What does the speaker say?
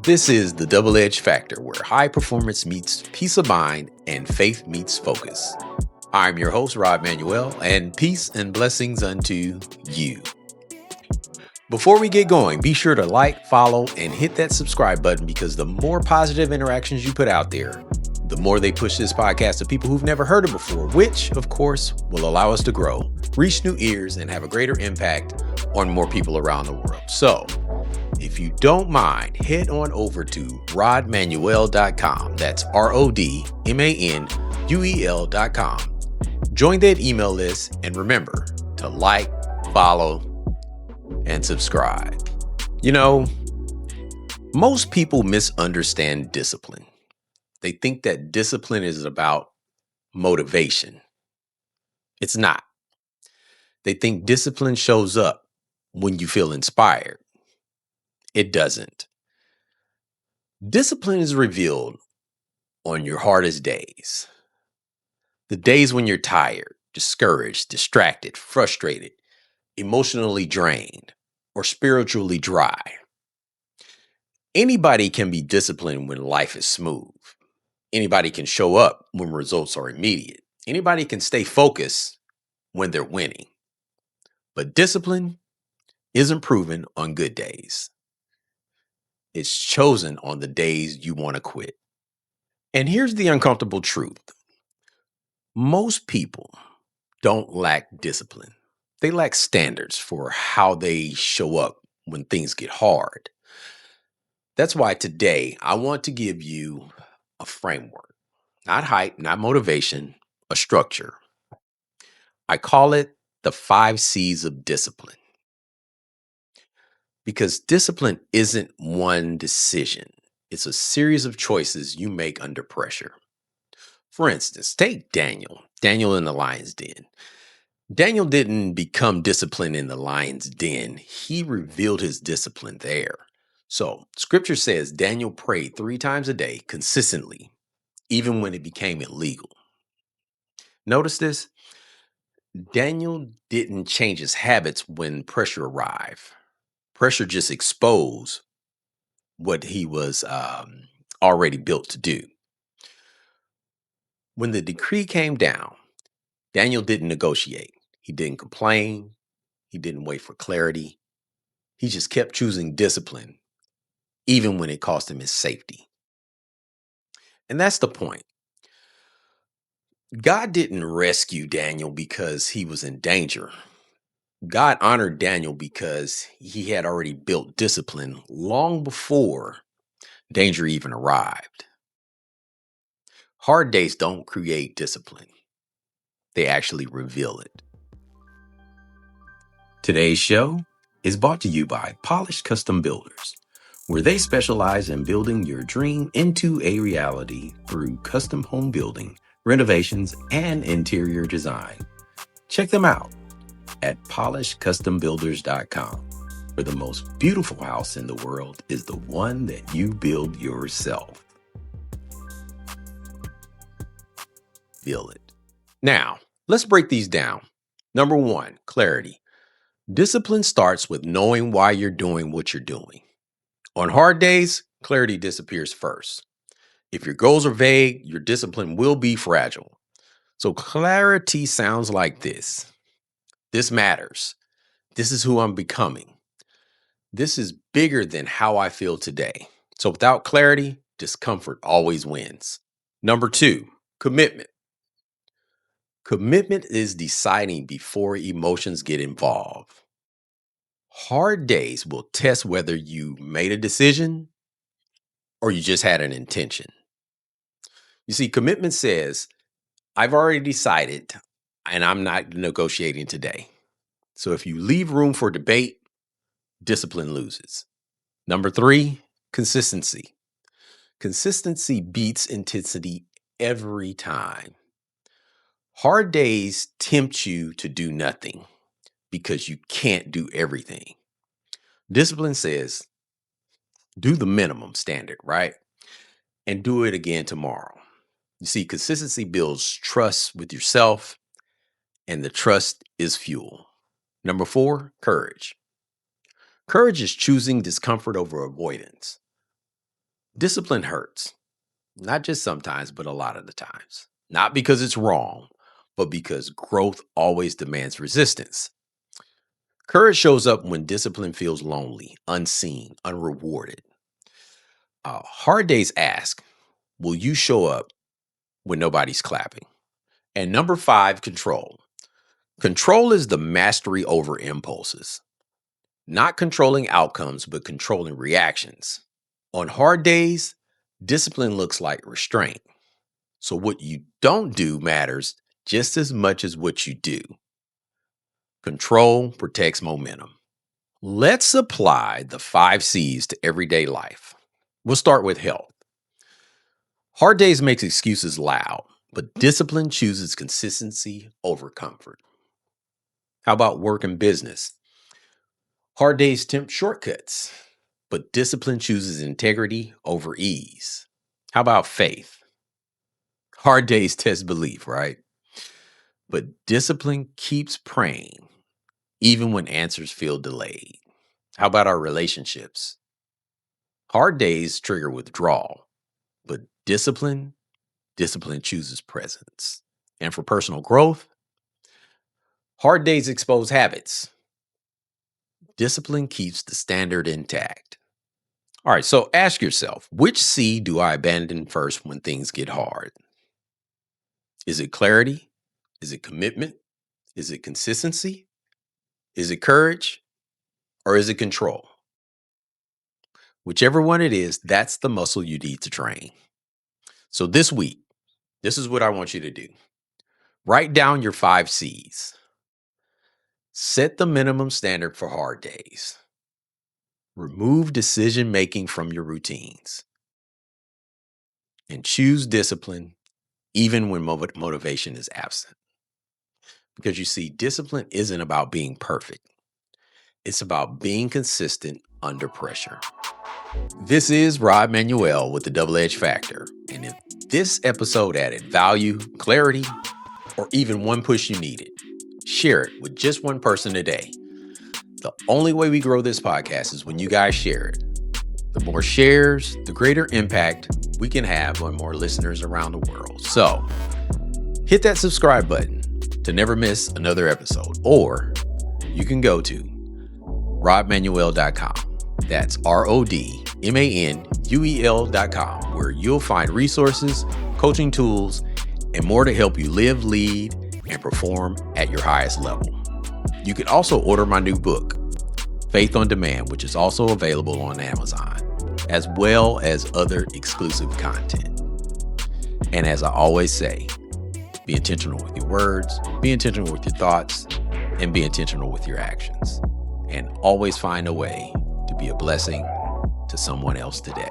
This is the Double Edge Factor, where high performance meets peace of mind and faith meets focus. I'm your host, Rod Manuel, and peace and blessings unto you. Before we get going, be sure to like, follow, and hit that subscribe button, because the more positive interactions you put out there, the more they push this podcast to people who've never heard it before, which, of course, will allow us to grow, reach new ears, and have a greater impact on more people around the world. So, if you don't mind, head on over to rodmanuel.com. That's RODMANUEL.com. Join that email list and remember to like, follow, and subscribe. You know, most people misunderstand discipline. They think that discipline is about motivation. It's not. They think discipline shows up when you feel inspired. It doesn't. Discipline is revealed on your hardest days. The days when you're tired, discouraged, distracted, frustrated, emotionally drained, or spiritually dry. Anybody can be disciplined when life is smooth. Anybody can show up when results are immediate. Anybody can stay focused when they're winning. But discipline isn't proven on good days. It's chosen on the days you want to quit. And here's the uncomfortable truth. Most people don't lack discipline. They lack standards for how they show up when things get hard. That's why today I want to give you a framework, not hype, not motivation, a structure. I call it the 5 C's of discipline. Because discipline isn't one decision. It's a series of choices you make under pressure. For instance, take Daniel in the lion's den. Daniel didn't become disciplined in the lion's den. He revealed his discipline there. So scripture says Daniel prayed 3 times a day consistently, even when it became illegal. Notice this. Daniel didn't change his habits when pressure arrived. Pressure just exposed what he was already built to do. When the decree came down, Daniel didn't negotiate. He didn't complain. He didn't wait for clarity. He just kept choosing discipline, even when it cost him his safety. And that's the point. God didn't rescue Daniel because he was in danger. God honored Daniel because he had already built discipline long before danger even arrived. Hard days don't create discipline. They actually reveal it. Today's show is brought to you by Polished Custom Builders, where they specialize in building your dream into a reality through custom home building, renovations, and interior design. Check them out at polishedcustombuilders.com, where the most beautiful house in the world is the one that you build yourself. Feel it. Now, let's break these down. Number 1, clarity. Discipline starts with knowing why you're doing what you're doing. On hard days, clarity disappears first. If your goals are vague, your discipline will be fragile. So clarity sounds like this. This matters. This is who I'm becoming. This is bigger than how I feel today. So without clarity, discomfort always wins. Number 2, commitment. Commitment is deciding before emotions get involved. Hard days will test whether you made a decision or you just had an intention. You see, commitment says, I've already decided and I'm not negotiating today. So if you leave room for debate, discipline loses. Number 3, consistency. Consistency beats intensity every time. Hard days tempt you to do nothing because you can't do everything. Discipline says, do the minimum standard, right? And do it again tomorrow. You see, consistency builds trust with yourself, and the trust is fuel. Number 4, courage. Courage is choosing discomfort over avoidance. Discipline hurts, not just sometimes, but a lot of the times. Not because it's wrong, but because growth always demands resistance. Courage shows up when discipline feels lonely, unseen, unrewarded. Hard days ask, will you show up when nobody's clapping? And number 5, control. Control is the mastery over impulses, not controlling outcomes, but controlling reactions. On hard days, discipline looks like restraint. So what you don't do matters just as much as what you do. Control protects momentum. Let's apply the 5 C's to everyday life. We'll start with health. Hard days makes excuses loud, but discipline chooses consistency over comfort. How about work and business? Hard days tempt shortcuts, but discipline chooses integrity over ease. How about faith? Hard days test belief, right? But discipline keeps praying, even when answers feel delayed. How about our relationships? Hard days trigger withdrawal, but discipline chooses presence. And for personal growth, hard days expose habits. Discipline keeps the standard intact. All right, so ask yourself, which C do I abandon first when things get hard? Is it clarity? Is it commitment? Is it consistency? Is it courage? Or is it control? Whichever one it is, that's the muscle you need to train. So this week, this is what I want you to do. Write down your 5 C's. Set the minimum standard for hard days. Remove decision making from your routines. And choose discipline even when motivation is absent. Because you see, discipline isn't about being perfect. It's about being consistent under pressure. This is Rod Manuel with the Double Edge Factor. And if this episode added value, clarity, or even one push you needed, share it with just one person today. The only way we grow this podcast is when you guys share it. The more shares, the greater impact we can have on more listeners around the world. So hit that subscribe button to never miss another episode. Or you can go to rodmanuel.com. That's RODMANUEL.com, where you'll find resources, coaching tools, and more to help you live, lead, and perform at your highest level. You can also order my new book, Faith on Demand, which is also available on Amazon, as well as other exclusive content. And as I always say, be intentional with your words, be intentional with your thoughts, and be intentional with your actions. And always find a way to be a blessing to someone else today.